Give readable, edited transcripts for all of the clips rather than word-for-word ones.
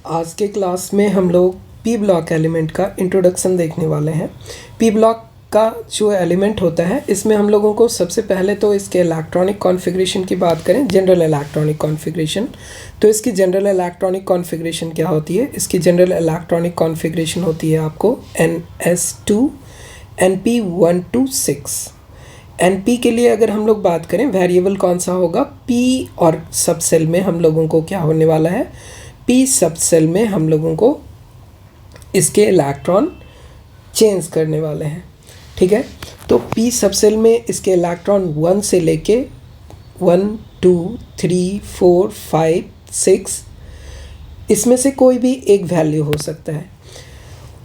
आज के क्लास में हम लोग पी ब्लॉक एलिमेंट का इंट्रोडक्शन देखने वाले हैं। पी ब्लॉक का जो एलिमेंट होता है इसमें हम लोगों को सबसे पहले तो इसके इलेक्ट्रॉनिक कॉन्फ़िगरेशन की बात करें, जनरल इलेक्ट्रॉनिक कॉन्फ़िगरेशन। तो इसकी जनरल इलेक्ट्रॉनिक कॉन्फ़िगरेशन क्या होती है? इसकी जनरल इलेक्ट्रॉनिक कॉन्फ़िगरेशन होती है आपको NS2 NP126। NP के लिए अगर हम लोग बात करें, वेरिएबल कौन सा होगा? P, और सब सेल में हम लोगों को क्या होने वाला है? P सब सेल में हम लोगों को इसके इलेक्ट्रॉन चेंज करने वाले हैं। ठीक है, तो P सब सेल में इसके इलेक्ट्रॉन 1 से लेके 1 2 3 4 5 6 इसमें से कोई भी एक वैल्यू हो सकता है।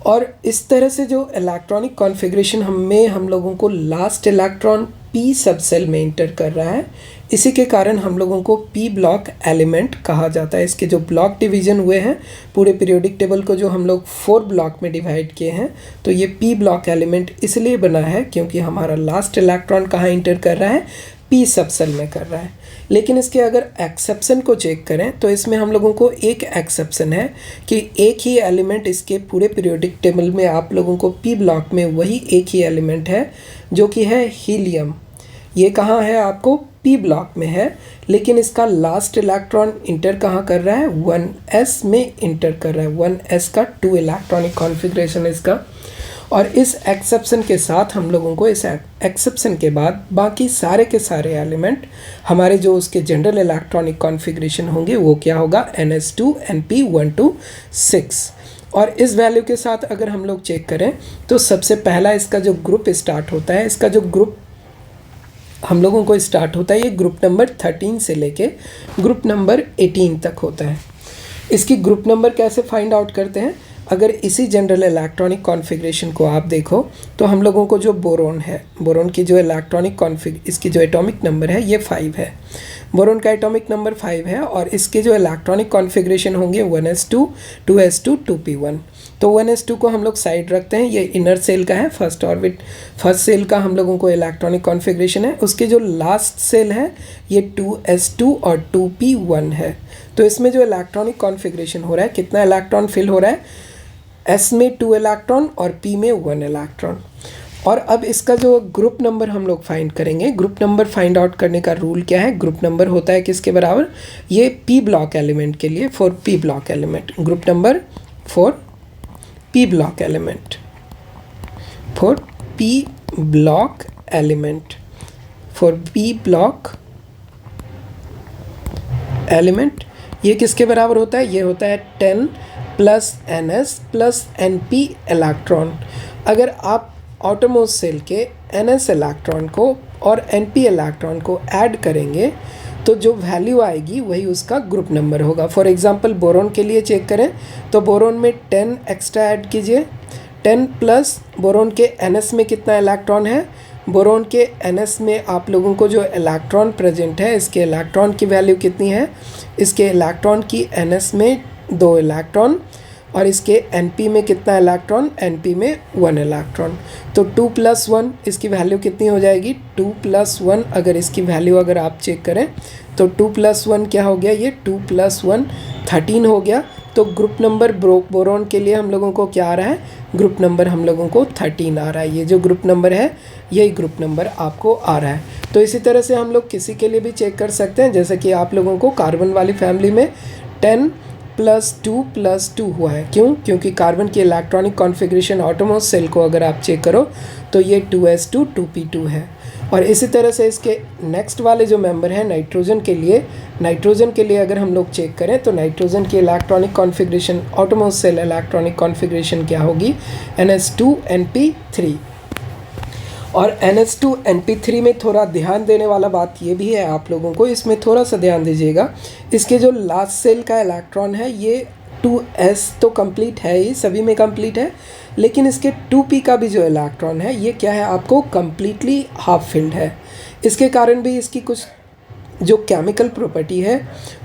और इस तरह से जो इलेक्ट्रॉनिक कॉन्फ़िगरेशन हम लोगों को लास्ट इलेक्ट्रॉन P सब सेल में इंटर कर रहा है, इसी के कारण हम लोगों को P ब्लॉक एलिमेंट कहा जाता है। इसके जो ब्लॉक डिवीज़न हुए हैं, पूरे पीरियोडिक टेबल को जो हम लोग 4 ब्लॉक में डिवाइड किए हैं, तो ये P ब्लॉक एलिमेंट इसलिए बना है क्योंकि हमारा लास्ट इलेक्ट्रॉन कहाँ इंटर कर रहा है? P सब सेल में कर रहा है। लेकिन इसके अगर एक्सेप्शन को चेक करें तो इसमें हम लोगों को एक एक्सेप्शन है कि एक ही एलिमेंट इसके पूरे पीरियोडिक टेबल में आप लोगों को P ब्लॉक में वही एक ही एलिमेंट है जो कि है हीलियम। ये कहाँ है? आपको P ब्लॉक में है, लेकिन इसका लास्ट इलेक्ट्रॉन इंटर कहाँ कर रहा है? 1s में इंटर कर रहा है। 1s का 2 इलेक्ट्रॉनिक कॉन्फ़िगरेशन इसका। और इस एक्सेप्शन के साथ हम लोगों को, इस एक्सेप्शन के बाद बाकी सारे के सारे एलिमेंट हमारे जो उसके जनरल इलेक्ट्रॉनिक कॉन्फ़िगरेशन होंगे वो क्या होगा? NS2 NP126। और इस वैल्यू के साथ अगर हम लोग चेक करें तो सबसे पहला इसका जो ग्रुप स्टार्ट होता है, इसका जो ग्रुप हम लोगों को स्टार्ट होता है, ये ग्रुप नंबर 13 से लेके ग्रुप नंबर 18 तक होता है। इसकी ग्रुप नंबर कैसे फाइंड आउट करते हैं? अगर इसी जनरल इलेक्ट्रॉनिक कॉन्फ़िगरेशन को आप देखो तो हम लोगों को जो बोरोन है, बोरोन की जो इलेक्ट्रॉनिक इसकी जो एटॉमिक नंबर है ये 5 है। बोरोन का एटॉमिक नंबर 5 है और इसके जो इलेक्ट्रॉनिक कॉन्फ़िगरेशन होंगे 1s2 2s2 2p1। तो 1s2 को हम लोग साइड रखते हैं, ये इनर सेल का है, फर्स्ट सेल का हम लोगों को इलेक्ट्रॉनिक कॉन्फ़िगरेशन है। उसके जो लास्ट सेल है ये 2s2 और 2p1 है। तो इसमें जो इलेक्ट्रॉनिक कॉन्फ़िगरेशन हो रहा है, कितना इलेक्ट्रॉन फिल हो रहा है? S में 2 इलेक्ट्रॉन और P में 1 इलेक्ट्रॉन। और अब इसका जो ग्रुप नंबर हम लोग फाइंड करेंगे, ग्रुप नंबर फाइंड आउट करने का रूल क्या है? ग्रुप नंबर होता है किसके बराबर? ये P ब्लॉक एलिमेंट के लिए, for P block element, group number for P block element, for P block element, for P block element ये किसके बराबर होता है? ये होता है 10 plus NS plus NP electron. अगर आप आउटरमोस्ट सेल के NS इलेक्ट्रॉन को और NP इलेक्ट्रॉन को ऐड करेंगे तो जो वैल्यू आएगी वही उसका ग्रुप नंबर होगा। फॉर एग्जांपल बोरोन के लिए चेक करें तो बोरोन में 10 एक्स्ट्रा ऐड कीजिए, 10 प्लस बोरोन के NS में कितना इलेक्ट्रॉन है? बोरोन के NS में आप लोगों को जो इलेक्ट्रॉन प्रेजेंट है, इसके इलेक्ट्रॉन की वैल्यू कितनी है? इसके इलेक्ट्रॉन की NS में 2 इलेक्ट्रॉन और इसके NP में कितना इलेक्ट्रॉन? NP में 1 इलेक्ट्रॉन। तो 2 + 1 इसकी वैल्यू कितनी हो जाएगी? 2 + 1 अगर इसकी वैल्यू अगर आप चेक करें तो 2 + 1 क्या हो गया? ये 2 + 1 13 हो गया। तो ग्रुप नंबर बोरोन के लिए हम लोगों को क्या आ रहा है? ग्रुप नंबर हम लोगों को 13 आ रहा है। ये जो ग्रुप नंबर है यही ग्रुप नंबर आपको आ रहा है। तो इसी तरह से हम लोग किसी के लिए भी चेक कर सकते हैं, जैसे कि आप लोगों को कार्बन वाली फैमिली में 10 + 2 हुआ है। क्यों? क्योंकि कार्बन की इलेक्ट्रॉनिक कॉन्फ़िगरेशन आउटरमोस्ट सेल को अगर आप चेक करो तो ये 2s2 2p2 है। और इसी तरह से इसके नेक्स्ट वाले जो मेंबर हैं नाइट्रोजन के लिए अगर हम लोग चेक करें तो नाइट्रोजन की electronic configuration, outermost shell electronic configuration क्या होगी? NS2 NP3। और NS2 NP3 में थोड़ा ध्यान देने वाला बात ये भी है आप लोगों को, इसमें थोड़ा सा ध्यान दीजिएगा। इसके जो लास्ट सेल का इलेक्ट्रॉन है ये 2s तो कंप्लीट है ही, सभी में कंप्लीट है, लेकिन इसके 2p का भी जो इलेक्ट्रॉन है ये क्या है? आपको कम्प्लीटली हाफ फिल्ड है। इसके कारण भी इसकी कुछ जो केमिकल प्रॉपर्टी है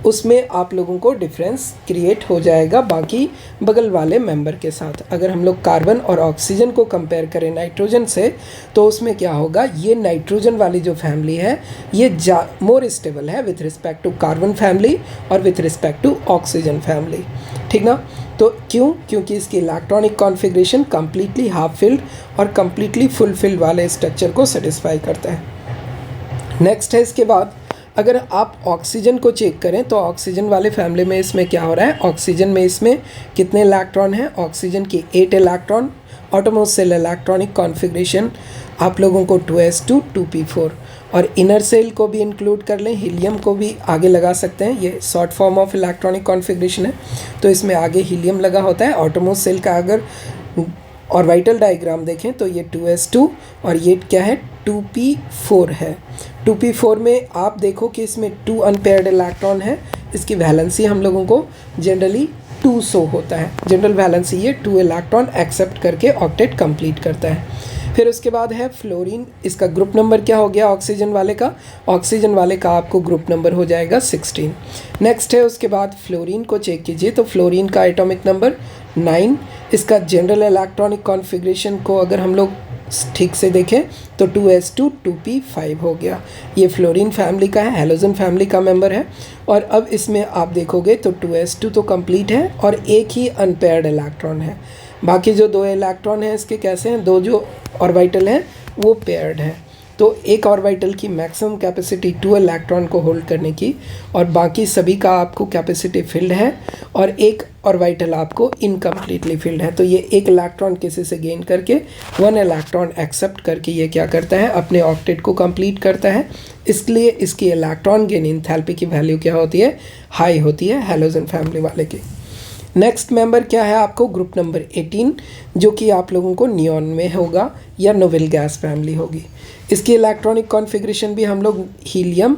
उसमें आप लोगों को डिफरेंस क्रिएट हो जाएगा बाकी बगल वाले मेंबर के साथ। अगर हम लोग कार्बन और ऑक्सीजन को कंपेयर करें नाइट्रोजन से, तो उसमें क्या होगा, ये नाइट्रोजन वाली जो फैमिली है ये मोर स्टेबल है with respect to carbon family और with respect to oxygen family, ठीक ना। तो क्योंकि इसकी electronic configuration completely half filled और कम्प्लीटली फुल फिल्ड वाले स्ट्रक्चर को सेटिस्फाई करता है। नेक्स्ट है इसके बाद अगर आप ऑक्सीजन को चेक करें तो ऑक्सीजन वाले फैमिली में इसमें क्या हो रहा है, ऑक्सीजन में इसमें कितने इलेक्ट्रॉन हैं, ऑक्सीजन की 8 electron. Outermost shell electronic configuration आप लोगों को 2s2 2p4 और इनर सेल को भी इंक्लूड कर लें, हीलियम को भी आगे लगा सकते हैं, ये short form of electronic configuration है तो इसमें आगे हीलियम लगा होता है। ऑटोमोस्ट सेल का अगर ऑर्बिटल डायग्राम देखें तो ये 2s2 और ये क्या है 2p4 है। 2p4 में आप देखो कि इसमें 2 अनपेयर्ड इलेक्ट्रॉन है, इसकी वैलेंसी हम लोगों को जनरली 2 शो होता है, जनरल वैलेंसी ये 2 इलेक्ट्रॉन एक्सेप्ट करके ऑक्टेट कंप्लीट करता है। फिर उसके बाद है फ्लोरीन, इसका ग्रुप नंबर क्या हो गया ऑक्सीजन वाले का, ऑक्सीजन वाले का आपको ग्रुप नंबर हो जाएगा 16। नेक्स्ट है उसके बाद फ्लोरीन को चेक कीजिए तो फ्लोरीन का एटॉमिक नंबर 9, इसका जनरल इलेक्ट्रॉनिक कॉन्फ़िगरेशन को अगर हम लोग ठीक से देखें तो 2s2 2p5 हो गया, ये फ्लोरीन फैमिली का है, हैलोजन फैमिली का मेंबर है। और अब इसमें आप देखोगे तो 2s2 तो कंप्लीट है और एक ही अनपेयर्ड इलेक्ट्रॉन है, बाकी जो 2 इलेक्ट्रॉन हैं इसके कैसे हैं, 2 जो ऑर्बिटल हैं वो पेयर्ड हैं। तो एक ऑर्बिटल की मैक्सिमम कैपेसिटी 2 इलेक्ट्रॉन को होल्ड करने की और बाकी सभी का आपको कैपेसिटी फिल्ड है और एक ऑर्बिटल आपको इनकम्प्लीटली फिल्ड है। तो ये एक इलेक्ट्रॉन किसी से गेन करके 1 इलेक्ट्रॉन एक्सेप्ट करके ये क्या करता है, अपने ऑक्टेट को कंप्लीट करता है। इसलिए इसकी इलेक्ट्रॉन गेन एंथैल्पी की वैल्यू क्या होती है, हाई होती है हैलोजन फैमिली वाले की। नेक्स्ट मेंबर क्या है आपको ग्रुप नंबर 18 जो कि आप लोगों को नियॉन में होगा या नोवेल गैस फैमिली होगी। इसकी इलेक्ट्रॉनिक कॉन्फ़िगरेशन भी हम लोग हीलियम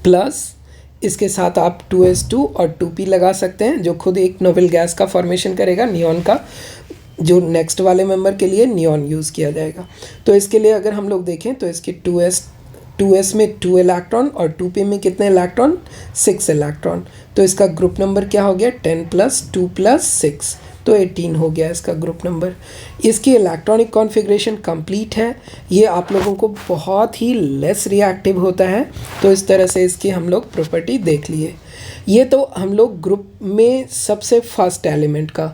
प्लस इसके साथ आप 2s2 और 2p लगा सकते हैं जो खुद एक नोवेल गैस का फॉर्मेशन करेगा नियॉन का, जो नेक्स्ट वाले मेंबर के लिए नियॉन यूज़ किया जाएगा। तो इसके लिए अगर हम लोग देखें तो इसके 2s में 2 इलेक्ट्रॉन और 2p में कितने इलेक्ट्रॉन, 6 इलेक्ट्रॉन। तो इसका ग्रुप नंबर क्या हो गया 10 + 2 + 6 तो 18 हो गया इसका ग्रुप नंबर। इसकी इलेक्ट्रॉनिक कॉन्फ़िगरेशन कंप्लीट है, ये आप लोगों को बहुत ही लेस रिएक्टिव होता है। तो इस तरह से इसकी हम लोग प्रॉपर्टी देख लिए। ये तो हम लोग ग्रुप में सबसे फर्स्ट एलिमेंट का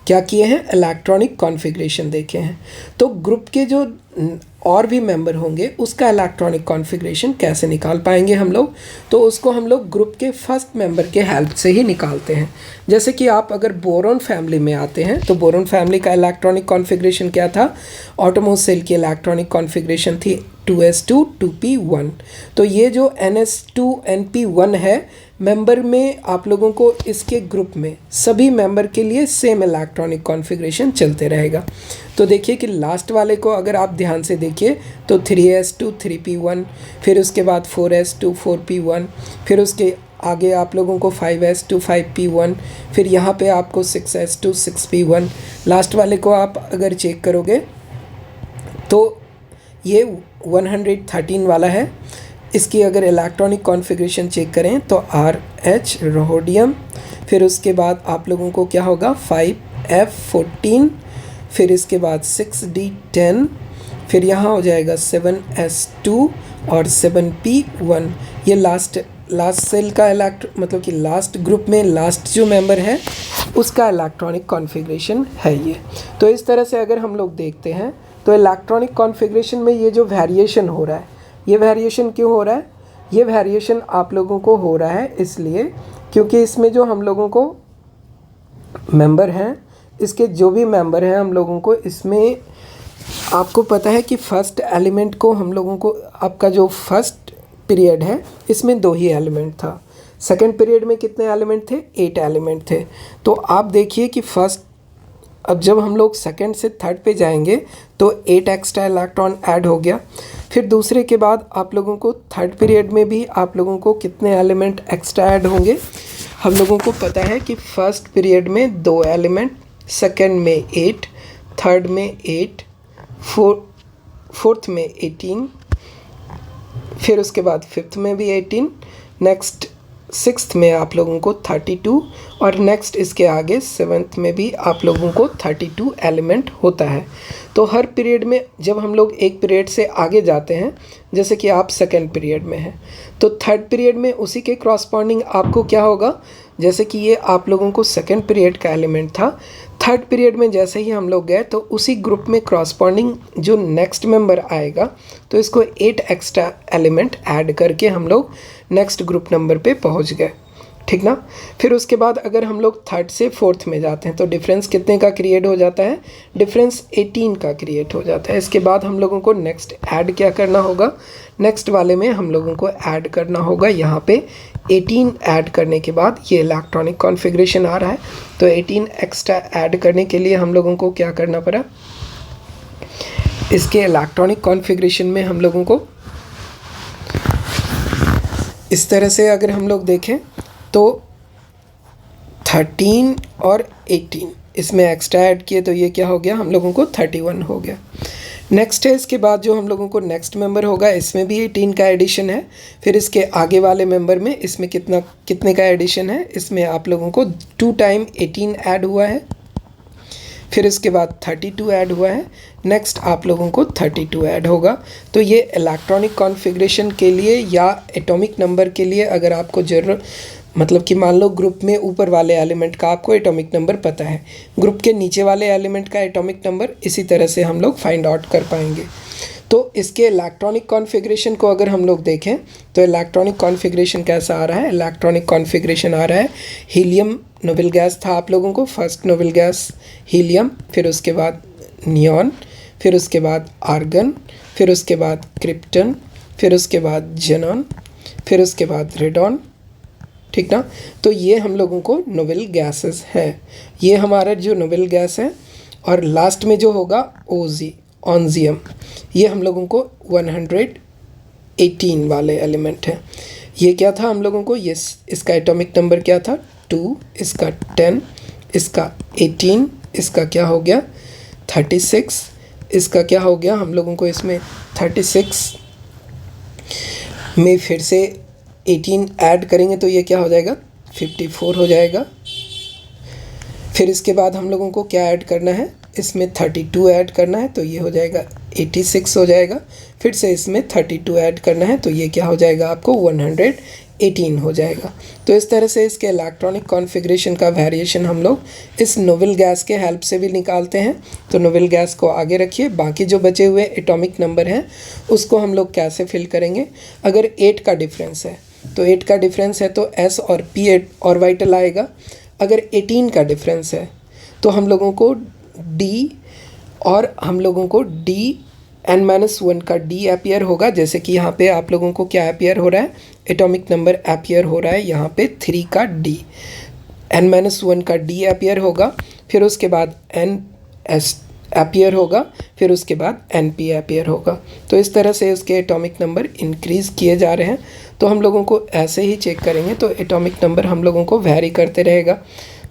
क्या किए हैं, इलेक्ट्रॉनिक कॉन्फ़िगरेशन देखे हैं। तो ग्रुप के जो और भी मेंबर होंगे उसका इलेक्ट्रॉनिक कॉन्फ़िगरेशन कैसे निकाल पाएंगे हम लोग, तो उसको हम लोग ग्रुप के फर्स्ट मेंबर के हेल्प से ही निकालते हैं। जैसे कि आप अगर बोरॉन फैमिली में आते हैं तो बोरॉन फैमिली का इलेक्ट्रॉनिक कॉन्फ़िगरेशन क्या था, ऑटोमोस्ट सेल की इलेक्ट्रॉनिक कॉन्फ़िगरेशन थी 2s2 2p1। तो ये जो ns2 np1 है मेंबर में आप लोगों को इसके ग्रुप में सभी मेंबर के लिए सेम इलेक्ट्रॉनिक कॉन्फ़िगरेशन चलते रहेगा। तो देखिए कि लास्ट वाले को अगर आप ध्यान से देखिए तो 3s2 3p1, फिर उसके बाद 4s2 4p1, फिर उसके आगे आप लोगों को 5s2 5p1, फिर यहाँ पे आपको 6s2 6p1। लास्ट वाले को आप अगर चेक करोगे तो ये 113 वाला है। इसकी अगर इलेक्ट्रॉनिक कॉन्फ़िगरेशन चेक करें तो RH रोडियम, फिर उसके बाद आप लोगों को क्या होगा 5F14, फिर इसके बाद 6D10, फिर यहाँ हो जाएगा 7s2 और 7p1। ये लास्ट सेल का मतलब कि लास्ट ग्रुप में लास्ट जो मेंबर है उसका इलेक्ट्रॉनिक कॉन्फ़िगरेशन है ये। तो इस तरह से अगर हम लोग देखते हैं तो इलेक्ट्रॉनिक कॉन्फ़िगरेशन में ये जो वेरिएशन हो रहा है, ये वेरिएशन क्यों हो रहा है, ये वेरिएशन आप लोगों को हो रहा है इसलिए क्योंकि इसमें जो हम लोगों को मेंबर हैं, इसके जो भी मेंबर हैं हम लोगों को इसमें आपको पता है कि फर्स्ट एलिमेंट को हम लोगों को, आपका जो फर्स्ट पीरियड है इसमें 2 ही एलिमेंट था, सेकंड पीरियड में कितने एलिमेंट थे, 8 एलिमेंट थे। तो आप देखिए कि फर्स्ट, अब जब हम लोग सेकंड से थर्ड पे जाएंगे तो 8 एक्स्ट्रा इलेक्ट्रॉन ऐड हो गया। फिर दूसरे के बाद आप लोगों को थर्ड पीरियड में भी आप लोगों को कितने एलिमेंट एक्स्ट्रा ऐड होंगे, हम लोगों को पता है कि फर्स्ट पीरियड में 2 एलिमेंट, सेकंड में 8, थर्ड में 8, फोर्थ में 18, फिर उसके बाद फिफ्थ में भी 18, नेक्स्ट सिक्स्थ में आप लोगों को 32 और नेक्स्ट इसके आगे सेवन्थ में भी आप लोगों को 32 एलिमेंट होता है। तो हर पीरियड में जब हम लोग एक पीरियड से आगे जाते हैं, जैसे कि आप सेकेंड पीरियड में हैं, तो थर्ड पीरियड में उसी के क्रॉसपॉन्डिंग आपको क्या होगा, जैसे कि ये आप लोगों को सेकेंड पीरियड का एलिमेंट था, थर्ड पीरियड में जैसे ही हम लोग गए तो उसी ग्रुप में क्रॉसपॉन्डिंग जो नेक्स्ट मेंबर आएगा तो इसको 8 एक्स्ट्रा एलिमेंट ऐड करके हम लोग नेक्स्ट ग्रुप नंबर पे पहुंच गए, ठीक ना। फिर उसके बाद अगर हम लोग थर्ड से फोर्थ में जाते हैं तो डिफरेंस कितने का क्रिएट हो जाता है, डिफरेंस 18 का क्रिएट हो जाता है। इसके बाद हम लोगों को नेक्स्ट ऐड क्या करना होगा, नेक्स्ट वाले में हम लोगों को ऐड करना होगा यहाँ पे 18 ऐड करने के बाद ये इलेक्ट्रॉनिक कॉन्फ़िगरेशन आ रहा है। तो 18 एक्स्ट्रा ऐड करने के लिए हम लोगों को क्या करना पड़ा, इसके इलेक्ट्रॉनिक कॉन्फ़िगरेशन में हम लोगों को इस तरह से अगर हम लोग देखें तो 13 और 18 इसमें एक्स्ट्रा ऐड किए तो ये क्या हो गया, हम लोगों को 31 हो गया। नेक्स्ट है इसके बाद जो हम लोगों को नेक्स्ट मेंबर होगा इसमें भी 18 का एडिशन है। फिर इसके आगे वाले मेंबर में इसमें कितने का एडिशन है, इसमें आप लोगों को 2 टाइम 18 ऐड हुआ है। फिर इसके बाद 32 ऐड हुआ है, नेक्स्ट आप लोगों को 32 ऐड होगा। तो ये इलेक्ट्रॉनिक कॉन्फ़िगरेशन के लिए या एटॉमिक नंबर के लिए अगर आपको ज़रूरत, मतलब कि मान लो ग्रुप में ऊपर वाले एलिमेंट का आपको एटॉमिक नंबर पता है, ग्रुप के नीचे वाले एलिमेंट का एटॉमिक नंबर इसी तरह से हम लोग फाइंड आउट कर पाएंगे। तो इसके इलेक्ट्रॉनिक कॉन्फ़िगरेशन को अगर हम लोग देखें तो इलेक्ट्रॉनिक कॉन्फ़िगरेशन कैसा आ रहा है, इलेक्ट्रॉनिक कॉन्फ़िगरेशन आ रहा है, हीलियम नोबेल गैस था आप लोगों को, फर्स्ट नोबेल गैस हीलियम, फिर उसके बाद नियॉन, फिर उसके बाद आर्गन, फिर उसके बाद क्रिप्टन, फिर उसके बाद जेनॉन, फिर उसके बाद रेडॉन, ठीक ना। तो ये हम लोगों को नोबेल गैसेस हैं, ये हमारा जो नोबेल गैस है। और लास्ट में जो होगा ऑन्जियम, ये हम लोगों को 118 वाले एलिमेंट है। ये क्या था हम लोगों को, ये इसका एटॉमिक नंबर क्या था 2, इसका 10, इसका 18, इसका क्या हो गया 36, इसका क्या हो गया हम लोगों को इसमें 36 में फिर से 18 ऐड करेंगे तो ये क्या हो जाएगा 54 हो जाएगा। फिर इसके बाद हम लोगों को क्या ऐड करना है, इसमें 32 ऐड करना है तो ये हो जाएगा 86 हो जाएगा। फिर से इसमें 32 ऐड करना है तो ये क्या हो जाएगा आपको 118 हो जाएगा। तो इस तरह से इसके इलेक्ट्रॉनिक कॉन्फ़िगरेशन का वेरिएशन हम लोग इस नोबेल गैस के हेल्प से भी निकालते हैं। तो नोबेल गैस को आगे रखिए, बाकी जो बचे हुए एटॉमिक नंबर हैं उसको हम लोग कैसे फिल करेंगे। अगर 8 का डिफरेंस है तो 8 का डिफरेंस है तो S और P ऑर्बिटल आएगा। अगर 18 का डिफरेंस है तो हम लोगों को D और हम लोगों को n-1 का D अपीयर होगा। जैसे कि यहाँ पे आप लोगों को क्या अपीयर हो रहा है, एटॉमिक नंबर अपीयर हो रहा है यहाँ पे 3 का D, n-1 का D अपीयर होगा, फिर उसके बाद NS अपीयर होगा, फिर उसके बाद NP अपीयर होगा। तो इस तरह से इसके एटॉमिक नंबर इंक्रीज़ किए जा रहे हैं। तो हम लोगों को ऐसे ही चेक करेंगे तो एटॉमिक नंबर हम लोगों को वैरी करते रहेगा।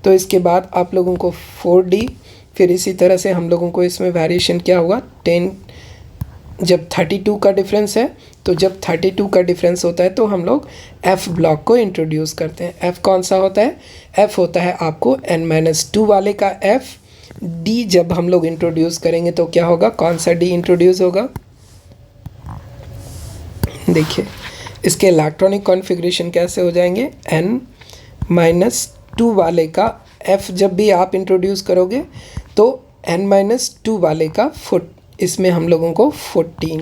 तो इसके बाद आप लोगों को 4D, फिर इसी तरह से हम लोगों को इसमें वेरिएशन क्या होगा 10। जब 32 का डिफरेंस है तो जब 32 का डिफरेंस होता है तो हम लोग F ब्लॉक को इंट्रोड्यूस करते हैं। F कौन सा होता है, F होता है आपको n-2 वाले का F। D जब हम लोग इंट्रोड्यूस करेंगे तो क्या होगा, कौन सा D इंट्रोड्यूस होगा, देखिए इसके इलेक्ट्रॉनिक कॉन्फ़िगरेशन कैसे हो जाएंगे, n-2 वाले का F जब भी आप इंट्रोड्यूस करोगे तो n-2 वाले का इसमें हम लोगों को 14,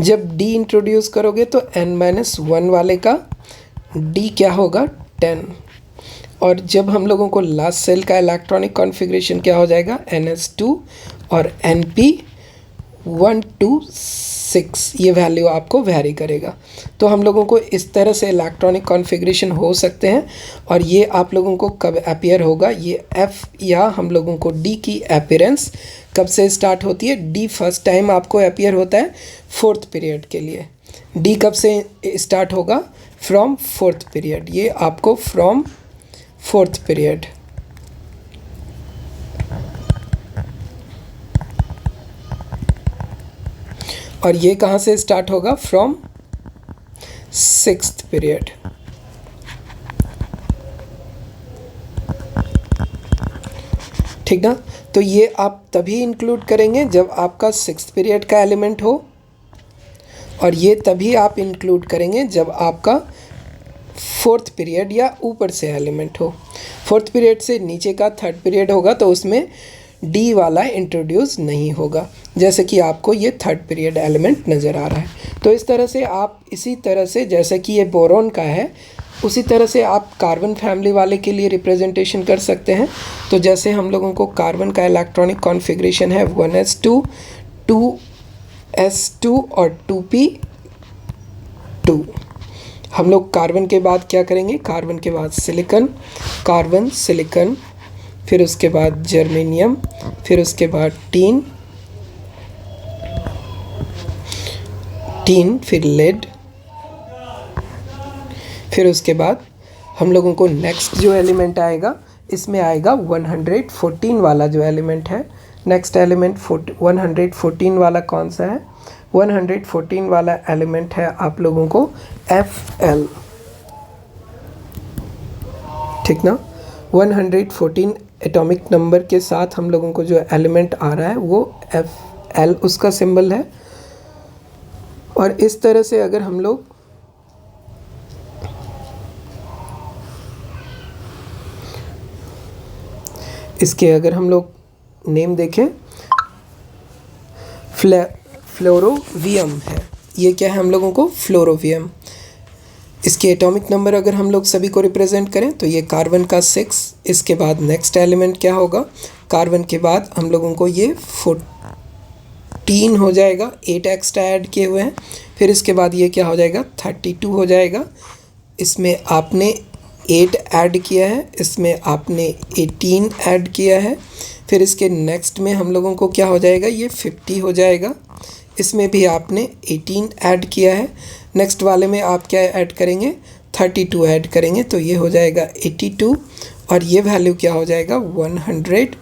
जब D इंट्रोड्यूस करोगे तो n-1 वाले का D क्या होगा 10, और जब हम लोगों को लास्ट सेल का इलेक्ट्रॉनिक कॉन्फ़िगरेशन क्या हो जाएगा NS2 और NP1 to 6, ये वैल्यू आपको वेरी करेगा। तो हम लोगों को इस तरह से इलेक्ट्रॉनिक कॉन्फ़िगरेशन हो सकते हैं। और ये आप लोगों को कब अपीयर होगा, ये F या हम लोगों को D की अपीयरेंस कब से स्टार्ट होती है, D फर्स्ट टाइम आपको अपीयर होता है 4th पीरियड के लिए। D कब से स्टार्ट होगा, फ्रॉम 4th पीरियड, ये आपको फ्रॉम 4th पीरियड। और ये कहाँ से स्टार्ट होगा, फ्रॉम सिक्स्थ पीरियड। ठीक ना। तो ये आप तभी इंक्लूड करेंगे जब आपका सिक्स्थ पीरियड का एलिमेंट हो, और ये तभी आप इंक्लूड करेंगे जब आपका फोर्थ पीरियड या ऊपर से एलिमेंट हो। फोर्थ पीरियड से नीचे का थर्ड पीरियड होगा तो उसमें डी वाला इंट्रोड्यूस नहीं होगा, जैसे कि आपको ये थर्ड पीरियड एलिमेंट नज़र आ रहा है। तो इस तरह से आप इसी तरह से, जैसे कि ये बोरॉन का है, उसी तरह से आप कार्बन फैमिली वाले के लिए रिप्रेजेंटेशन कर सकते हैं। तो जैसे हम लोगों को कार्बन का इलेक्ट्रॉनिक कॉन्फ़िगरेशन है 1s2, 2s2 और 2p2। हम लोग कार्बन के बाद क्या करेंगे, कार्बन के बाद सिलिकॉन, कार्बन सिलिकॉन, फिर उसके बाद जर्मेनियम, फिर उसके बाद टीन, फिर लेड, फिर उसके बाद हम लोगों को नेक्स्ट जो एलिमेंट आएगा, इसमें आएगा 114 वाला जो एलिमेंट है। नेक्स्ट एलिमेंट 114 वाला कौन सा है? 114 वाला एलिमेंट है आप लोगों को Fl। ठीक ना। 114 एटॉमिक नंबर के साथ हम लोगों को जो एलिमेंट आ रहा है वो Fl उसका सिंबल है। और इस तरह से अगर हम लोग इसके अगर हम लोग नेम देखें, फ्लोरोवियम है। ये क्या है हम लोगों को? फ्लोरोवियम। इसके एटॉमिक नंबर अगर हम लोग सभी को रिप्रेजेंट करें तो ये कार्बन का 6, इसके बाद नेक्स्ट एलिमेंट क्या होगा, कार्बन के बाद हम लोगों को ये 14 हो जाएगा, 8 एक्स्ट्रा ऐड किए हुए हैं। फिर इसके बाद ये क्या हो जाएगा, 32 हो जाएगा। इसमें आपने 8 ऐड किया है, इसमें आपने 18 ऐड किया है। फिर इसके नेक्स्ट में हम लोगों को क्या हो जाएगा, ये 50 हो जाएगा। इसमें भी आपने 18 ऐड किया है। नेक्स्ट वाले में आप क्या ऐड करेंगे, 32 ऐड करेंगे, तो ये हो जाएगा 82। और ये वैल्यू क्या हो जाएगा, 100।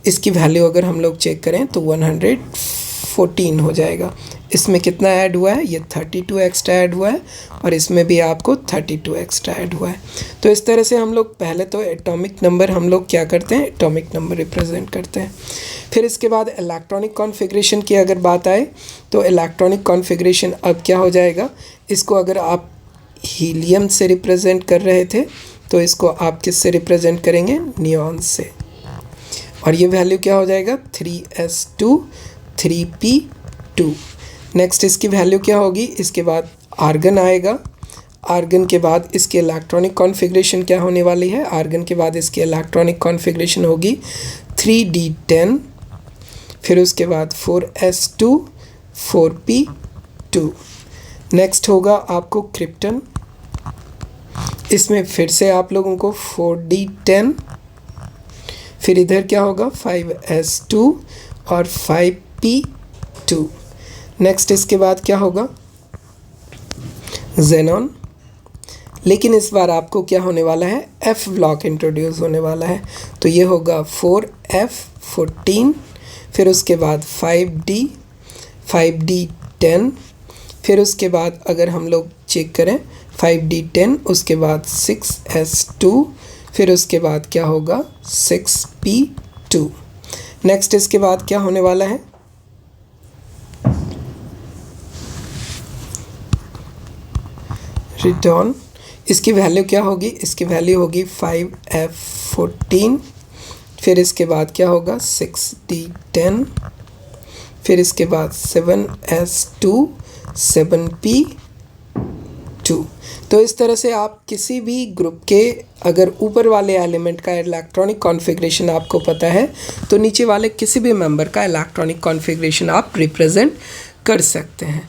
इसकी वैल्यू अगर हम लोग चेक करें तो 114 हो जाएगा। इसमें कितना ऐड हुआ है, ये 32 एक्स्ट्रा ऐड हुआ है, और इसमें भी आपको 32 एक्स्ट्रा ऐड हुआ है। तो इस तरह से हम लोग पहले तो एटॉमिक नंबर हम लोग क्या करते हैं, एटॉमिक नंबर रिप्रेजेंट करते हैं। फिर इसके बाद इलेक्ट्रॉनिक कॉन्फ़िगरेशन की अगर बात आए तो इलेक्ट्रॉनिक कॉन्फ़िगरेशन अब क्या हो जाएगा, इसको अगर आप हीलियम से रिप्रेजेंट कर रहे थे तो इसको आप किस से रिप्रेजेंट करेंगे, नियॉन से। और ये वैल्यू क्या हो जाएगा, 3s2 3p2। नेक्स्ट इसकी वैल्यू क्या होगी, इसके बाद आर्गन आएगा। आर्गन के बाद इसके इलेक्ट्रॉनिक कॉन्फ़िगरेशन क्या होने वाली है, आर्गन के बाद इसकी इलेक्ट्रॉनिक कॉन्फ़िगरेशन होगी 3d10। फिर उसके बाद 4s2 4p2। नेक्स्ट होगा आपको क्रिप्टन। इसमें फिर से आप लोगों को 4d10। फिर इधर क्या होगा, 5s2 और 5p2। नेक्स्ट इसके बाद क्या होगा, जेनॉन। लेकिन इस बार आपको क्या होने वाला है, F ब्लॉक इंट्रोड्यूस होने वाला है। तो ये होगा 4f14। फिर उसके बाद 5d10। फिर उसके बाद अगर हम लोग चेक करें 5d10, उसके बाद 6s2। फिर उसके बाद क्या होगा, 6p2। नेक्स्ट इसके बाद क्या होने वाला है, रिटर्न। इसकी वैल्यू क्या होगी, इसकी वैल्यू होगी 5f14। फिर इसके बाद क्या होगा, 6d10। फिर इसके बाद 7s2 7p2। तो इस तरह से आप किसी भी ग्रुप के अगर ऊपर वाले एलिमेंट का इलेक्ट्रॉनिक कॉन्फ़िगरेशन आपको पता है तो नीचे वाले किसी भी मेंबर का इलेक्ट्रॉनिक कॉन्फ़िगरेशन आप रिप्रेजेंट कर सकते हैं।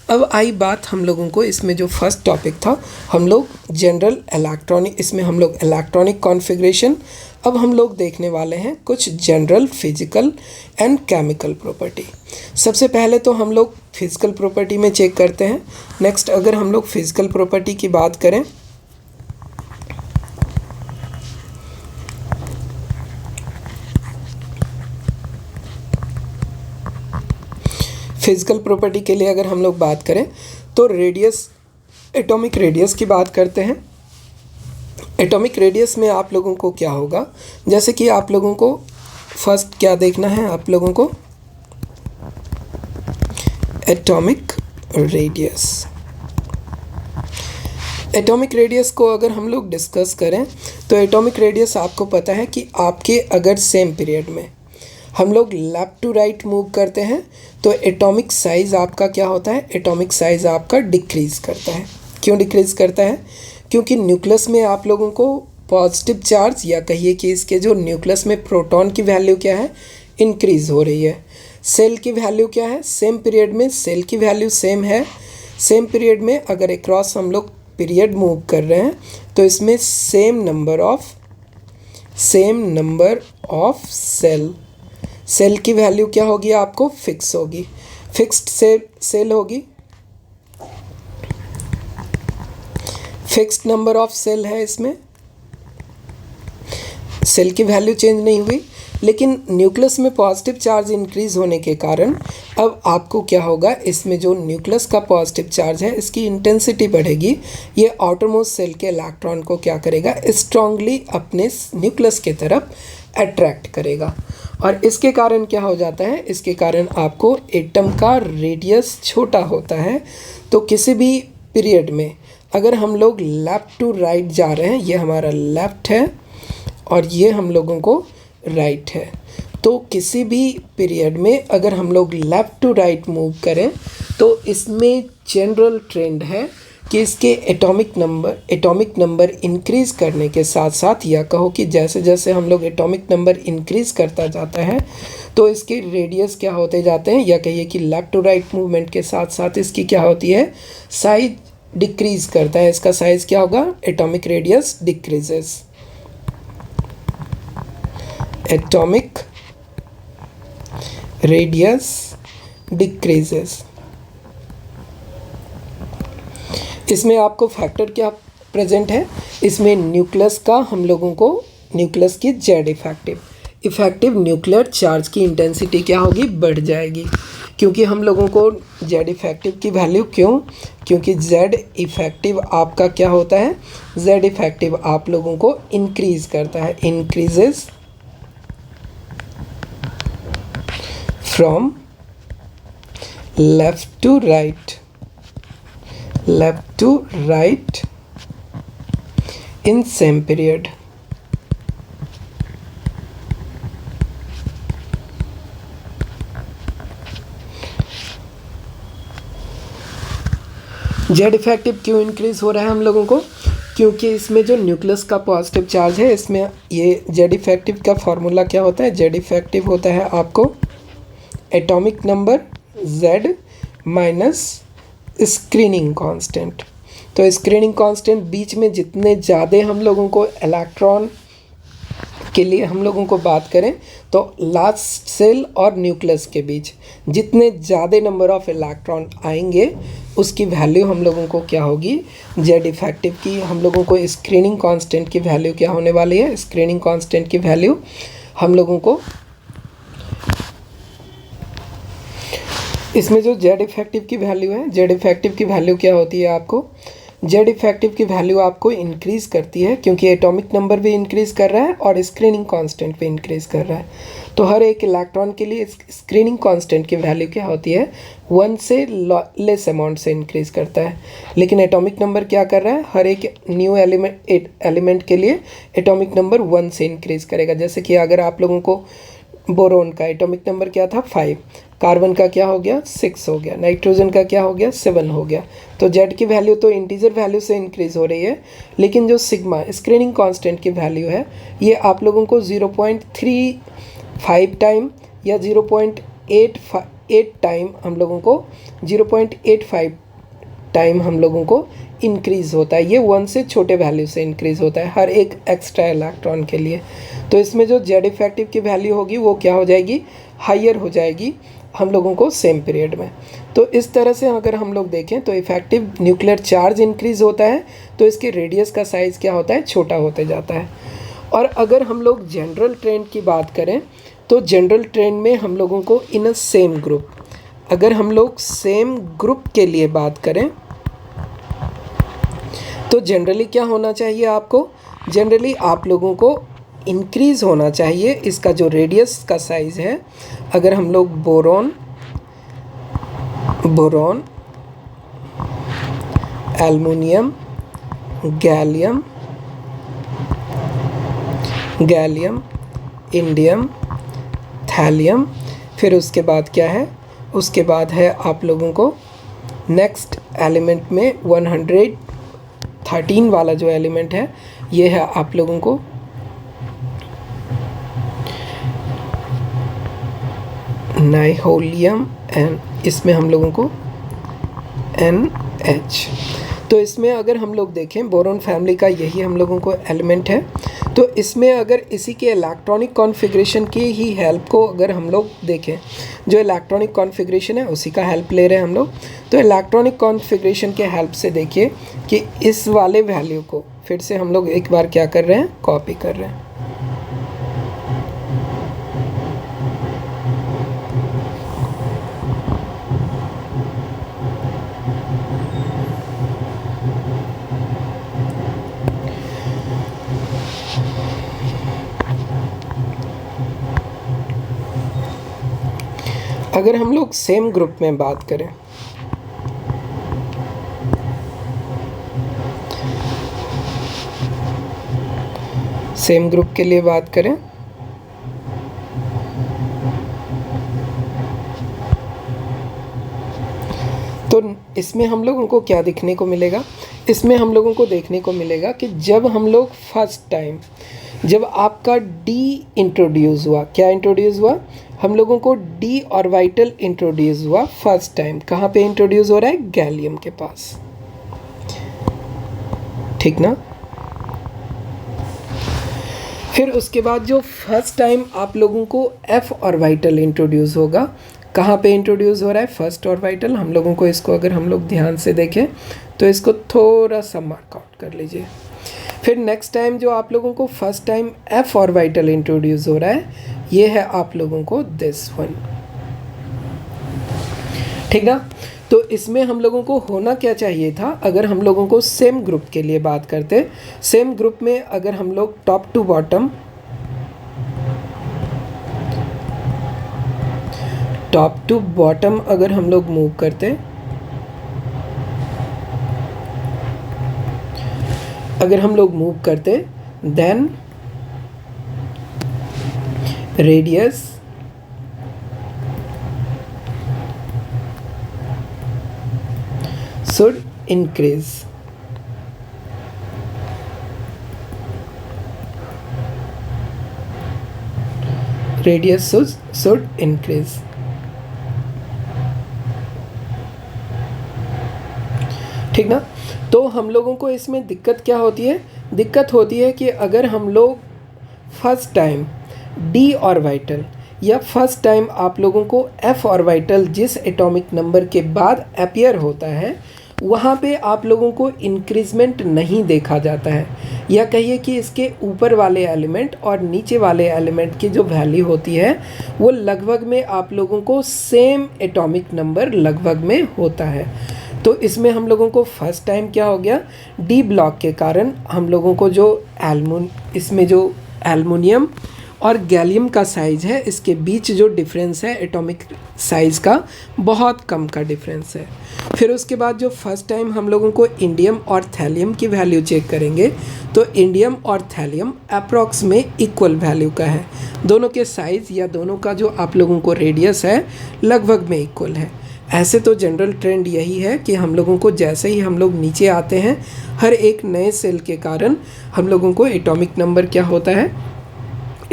अब आई बात हम लोगों को, इसमें जो फर्स्ट टॉपिक था हम लोग जनरल इलेक्ट्रॉनिक, इसमें हम लोग इलेक्ट्रॉनिक कॉन्फ़िगरेशन। अब हम लोग देखने वाले हैं कुछ general physical and chemical property. सबसे पहले तो हम लोग फिजिकल प्रॉपर्टी में चेक करते हैं। नेक्स्ट अगर हम लोग फिजिकल प्रॉपर्टी की बात करें फिजिकल प्रॉपर्टी के लिए अगर हम लोग बात करें तो रेडियस एटॉमिक रेडियस की बात करते हैं। एटॉमिक रेडियस में आप लोगों को क्या होगा, जैसे कि आप लोगों को फर्स्ट क्या देखना है, आप लोगों को एटॉमिक रेडियस। एटॉमिक रेडियस को अगर हम लोग डिस्कस करें तो एटॉमिक रेडियस आपको पता है कि आपके अगर सेम पीरियड में हम लोग लेफ्ट टू राइट मूव करते हैं तो एटॉमिक साइज़ आपका क्या होता है, एटॉमिक साइज़ आपका डिक्रीज़ करता है। क्यों डिक्रीज़ करता है? क्योंकि न्यूक्लियस में आप लोगों को पॉजिटिव चार्ज या कहिए कि इसके जो न्यूक्लियस में प्रोटॉन की वैल्यू क्या है, इंक्रीज़ हो रही है। सेल की वैल्यू क्या है, सेम पीरियड में सेल की वैल्यू सेम है। सेम पीरियड में अगर अक्रॉस हम लोग पीरियड मूव कर रहे हैं तो इसमें सेम नंबर ऑफ सेल की वैल्यू क्या होगी, आपको फिक्स होगी, फिक्स्ड सेल होगी, फिक्स्ड नंबर ऑफ सेल है। इसमें सेल की वैल्यू चेंज नहीं हुई, लेकिन न्यूक्लियस में पॉजिटिव चार्ज इंक्रीज़ होने के कारण अब आपको क्या होगा, इसमें जो न्यूक्लियस का पॉजिटिव चार्ज है इसकी इंटेंसिटी बढ़ेगी। ये आउटरमोस्ट सेल के इलेक्ट्रॉन को क्या करेगा, स्ट्रांगली अपने न्यूक्लियस की तरफ अट्रैक्ट करेगा। और इसके कारण क्या हो जाता है, इसके कारण आपको एटम का रेडियस छोटा होता है। तो किसी भी पीरियड में अगर हम लोग लेफ़्ट टू राइट जा रहे हैं, ये हमारा लेफ़्ट है और ये हम लोगों को राइट है, तो किसी भी पीरियड में अगर हम लोग लेफ़्ट टू राइट मूव करें तो इसमें जनरल ट्रेंड है कि इसके एटॉमिक नंबर इंक्रीज़ करने के साथ साथ, या कहो कि जैसे जैसे हम लोग एटॉमिक नंबर इंक्रीज़ करता जाता है तो इसके रेडियस क्या होते जाते हैं, या कहिए कि लेफ़्ट टू राइट मूवमेंट के साथ साथ इसकी क्या होती है, साइज डिक्रीज़ करता है। इसका साइज़ क्या होगा, atomic radius decreases, atomic radius decreases. इसमें आपको फैक्टर क्या प्रेजेंट है, इसमें न्यूक्लियस का हम लोगों को, न्यूक्लियस की जेड इफेक्टिव न्यूक्लियर चार्ज की इंटेंसिटी क्या होगी, बढ़ जाएगी। क्योंकि हम लोगों को जेड इफेक्टिव की वैल्यू, क्योंकि जेड इफेक्टिव आपका क्या होता है, जेड इफेक्टिव आप लोगों को इंक्रीज़ करता है, increases from left to right in same period। Z effective क्यों इंक्रीज हो रहा है हम लोगों को, क्योंकि इसमें जो न्यूक्लियस का पॉजिटिव चार्ज है, इसमें ये जेड इफेक्टिव का फॉर्मूला क्या होता है, जेड इफेक्टिव होता है आपको atomic number Z minus screening constant. तो स्क्रीनिंग कांस्टेंट बीच में जितने ज़्यादा हम लोगों को इलेक्ट्रॉन के लिए हम लोगों को बात करें तो लास्ट सेल और न्यूक्लियस के बीच जितने ज़्यादा नंबर ऑफ इलेक्ट्रॉन आएंगे उसकी वैल्यू हम लोगों को क्या होगी, जेड इफेक्टिव की हम लोगों को स्क्रीनिंग कांस्टेंट की वैल्यू क्या होने वाली है, स्क्रीनिंग कांस्टेंट की वैल्यू हम लोगों को, इसमें जो जेड इफेक्टिव की वैल्यू है, जेड इफेक्टिव की वैल्यू क्या होती है आपको, जेड इफेक्टिव की वैल्यू आपको इंक्रीज़ करती है क्योंकि एटॉमिक नंबर भी इंक्रीज़ कर रहा है और स्क्रीनिंग कांस्टेंट भी इंक्रीज़ कर रहा है। तो हर एक इलेक्ट्रॉन के लिए स्क्रीनिंग कांस्टेंट की वैल्यू क्या होती है, 1 से लेस अमाउंट से इंक्रीज़ करता है। लेकिन एटॉमिक नंबर क्या कर रहा है, हर एक न्यू एलिमेंट के लिए एटॉमिक नंबर 1 से इंक्रीज़ करेगा। जैसे कि अगर आप लोगों को बोरोन का एटॉमिक नंबर क्या था, 5, कार्बन का क्या हो गया, 6 हो गया, नाइट्रोजन का क्या हो गया, 7 हो गया। तो जेड की वैल्यू तो इंटीजर वैल्यू से इंक्रीज़ हो रही है, लेकिन जो सिग्मा स्क्रीनिंग कांस्टेंट की वैल्यू है ये आप लोगों को 0.35 टाइम या 0.88 टाइम हम लोगों को 0.85 टाइम हम लोगों को इंक्रीज़ होता है। ये 1 से छोटे वैल्यू से इंक्रीज़ होता है हर एक एक्स्ट्रा इलेक्ट्रॉन के लिए। तो इसमें जो जेड इफेक्टिव की वैल्यू होगी वो क्या हो जाएगी, हायर हो जाएगी हम लोगों को सेम पीरियड में। तो इस तरह से अगर हम लोग देखें तो इफेक्टिव न्यूक्लियर चार्ज इंक्रीज़ होता है तो इसके रेडियस का साइज़ क्या होता है, छोटा होते जाता है। और अगर हम लोग जनरल ट्रेंड की बात करें तो जनरल ट्रेंड में हम लोगों को इन अ सेम ग्रुप, अगर हम लोग सेम ग्रुप के लिए बात करें तो जनरली क्या होना चाहिए आपको, जनरली आप लोगों को इंक्रीज़ होना चाहिए इसका जो रेडियस का साइज़ है। अगर हम लोग boron aluminium gallium indium thallium, फिर उसके बाद क्या है, उसके बाद है आप लोगों को नेक्स्ट एलिमेंट में 113 वाला जो एलिमेंट है ये है आप लोगों को नाइहोलियम, एंड इसमें हम लोगों को NH। तो इसमें अगर हम लोग देखें बोरॉन फैमिली का यही हम लोगों को एलिमेंट है। तो इसमें अगर इसी के इलेक्ट्रॉनिक कॉन्फ़िगरेशन की ही हेल्प को अगर हम लोग देखें, जो इलेक्ट्रॉनिक कॉन्फ़िगरेशन है उसी का हेल्प ले रहे हैं हम लोग। तो इलेक्ट्रॉनिक कॉन्फ़िगरेशन के हेल्प से देखिए कि इस वाले वैल्यू को फिर से हम लोग एक बार क्या कर रहे हैं, कॉपी कर रहे हैं। अगर हम लोग सेम ग्रुप में बात करें, सेम ग्रुप के लिए बात करें, तो इसमें हम लोगों को क्या देखने को मिलेगा, इसमें हम लोगों को देखने को मिलेगा कि जब हम लोग फर्स्ट टाइम जब आपका डी इंट्रोड्यूस हुआ, क्या इंट्रोड्यूस हुआ, हम लोगों को डी ऑर्बिटल इंट्रोड्यूस हुआ फर्स्ट टाइम। कहाँ पे इंट्रोड्यूस हो रहा है, गैलियम के पास, ठीक ना। फिर उसके बाद जो फर्स्ट टाइम आप लोगों को एफ ऑर्बिटल इंट्रोड्यूस होगा, कहाँ पे इंट्रोड्यूस हो रहा है, फर्स्ट ऑर्बिटल। हम लोगों को इसको अगर हम लोग ध्यान से देखें तो इसको थोड़ा सा मार्कआउट कर लीजिए। फिर नेक्स्ट टाइम जो आप लोगों को first time F orbital introduce हो रहा है, ये है आप लोगों को दिस वन, ठीक ना। तो इसमें हम लोगों को होना क्या चाहिए था, अगर हम लोगों को सेम ग्रुप के लिए बात करते, सेम ग्रुप में अगर हम लोग टॉप टू बॉटम अगर हम लोग मूव करते, अगर हम लोग मूव करते, then radius should increase, radius should increase, ठीक ना। तो हम लोगों को इसमें दिक्कत क्या होती है, दिक्कत होती है कि अगर हम लोग फर्स्ट टाइम डी ऑर्बिटल या फर्स्ट टाइम आप लोगों को एफ ऑर्बिटल जिस एटॉमिक नंबर के बाद अपीयर होता है, वहाँ पे आप लोगों को इंक्रीजमेंट नहीं देखा जाता है, या कहिए कि इसके ऊपर वाले एलिमेंट और नीचे वाले एलिमेंट की जो वैल्यू होती है वो लगभग में आप लोगों को सेम एटॉमिक नंबर लगभग में होता है। तो इसमें हम लोगों को फर्स्ट टाइम क्या हो गया, डी ब्लॉक के कारण हम लोगों को जो इसमें जो एल्युमिनियम और गैलियम का साइज़ है, इसके बीच जो डिफरेंस है एटॉमिक साइज़ का, बहुत कम का डिफरेंस है। फिर उसके बाद जो फर्स्ट टाइम हम लोगों को इंडियम और थैलियम की वैल्यू चेक करेंगे, तो इंडियम और थैलियम अप्रॉक्स में इक्वल वैल्यू का है, दोनों के साइज़ या दोनों का जो आप लोगों को रेडियस है लगभग में इक्वल है। ऐसे तो जनरल ट्रेंड यही है कि हम लोगों को जैसे ही हम लोग नीचे आते हैं, हर एक नए सेल के कारण हम लोगों को एटॉमिक नंबर क्या होता है,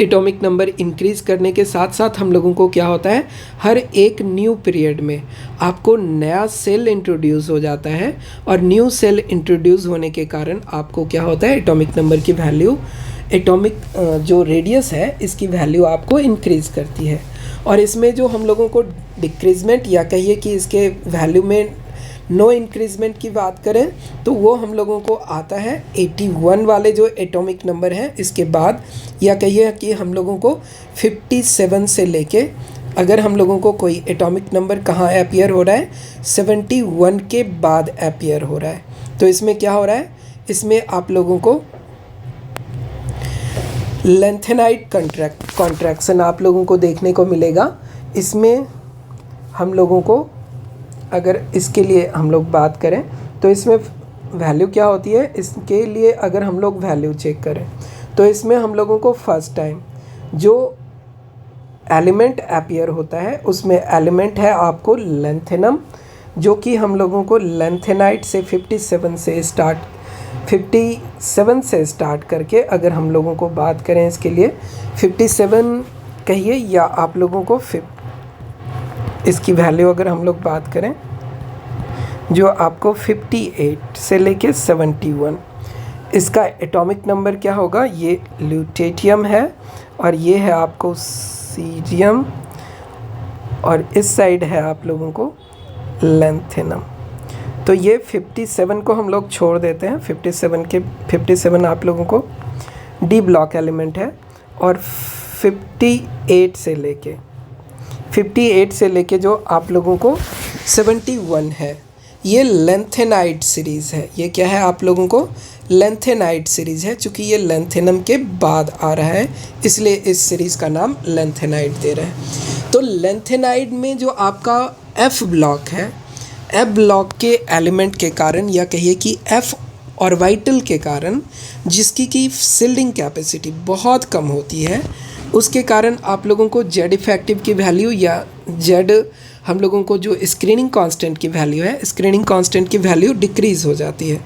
एटॉमिक नंबर इंक्रीज़ करने के साथ साथ हम लोगों को क्या होता है, हर एक न्यू पीरियड में आपको नया सेल इंट्रोड्यूस हो जाता है, और न्यू सेल इंट्रोड्यूस होने के कारण आपको क्या होता है, एटॉमिक नंबर की वैल्यू, एटॉमिक जो रेडियस है इसकी वैल्यू आपको इंक्रीज़ करती है। और इसमें जो हम लोगों को डिक्रीजमेंट या कहिए कि इसके वैल्यू में नो इंक्रीजमेंट की बात करें, तो वो हम लोगों को आता है 81 वाले जो एटॉमिक नंबर हैं इसके बाद, या कहिए कि हम लोगों को 57 से लेके, अगर हम लोगों को कोई एटॉमिक नंबर कहाँ अपीयर हो रहा है, 71 के बाद अपीयर हो रहा है। तो इसमें क्या हो रहा है इसमें आप लोगों को लेंथेनाइट कॉन्ट्रैक्शन आप लोगों को देखने को मिलेगा। इसमें हम लोगों को अगर इसके लिए हम लोग बात करें तो इसमें वैल्यू क्या होती है, इसके लिए अगर हम लोग वैल्यू चेक करें तो इसमें हम लोगों को फर्स्ट टाइम जो एलिमेंट अपीयर होता है उसमें एलिमेंट है आपको लेंथेनम, जो कि हम लोगों को लेंथेनाइट से 57 से स्टार्ट करके अगर हम लोगों को बात करें इसके लिए 57 कहिए या आप लोगों को इसकी वैल्यू अगर हम लोग बात करें जो आपको 58 से लेके 71, इसका एटॉमिक नंबर क्या होगा, ये ल्यूटेटियम है और ये है आपको सीरियम और इस साइड है आप लोगों को लेंथेनम। तो ये 57 को हम लोग छोड़ देते हैं, 57 आप लोगों को डी ब्लॉक एलिमेंट है और 58 से लेके जो आप लोगों को 71 है, ये लेंथेनाइट सीरीज़ है। ये क्या है आप लोगों को लेंथेनाइट सीरीज़ है, चूँकि ये लेंथेनम के बाद आ रहा है इसलिए इस सीरीज़ का नाम लेंथेनाइट दे रहे हैं। तो लेंथेनाइट में जो आपका एफ ब्लॉक है, एफ ब्लॉक के एलिमेंट के कारण या कहिए कि एफ ऑर्बिटल के कारण जिसकी की शिल्डिंग कैपेसिटी बहुत कम होती है, उसके कारण आप लोगों को जेड इफेक्टिव की वैल्यू या जेड हम लोगों को जो स्क्रीनिंग कांस्टेंट की वैल्यू है, स्क्रीनिंग कांस्टेंट की वैल्यू डिक्रीज़ हो जाती है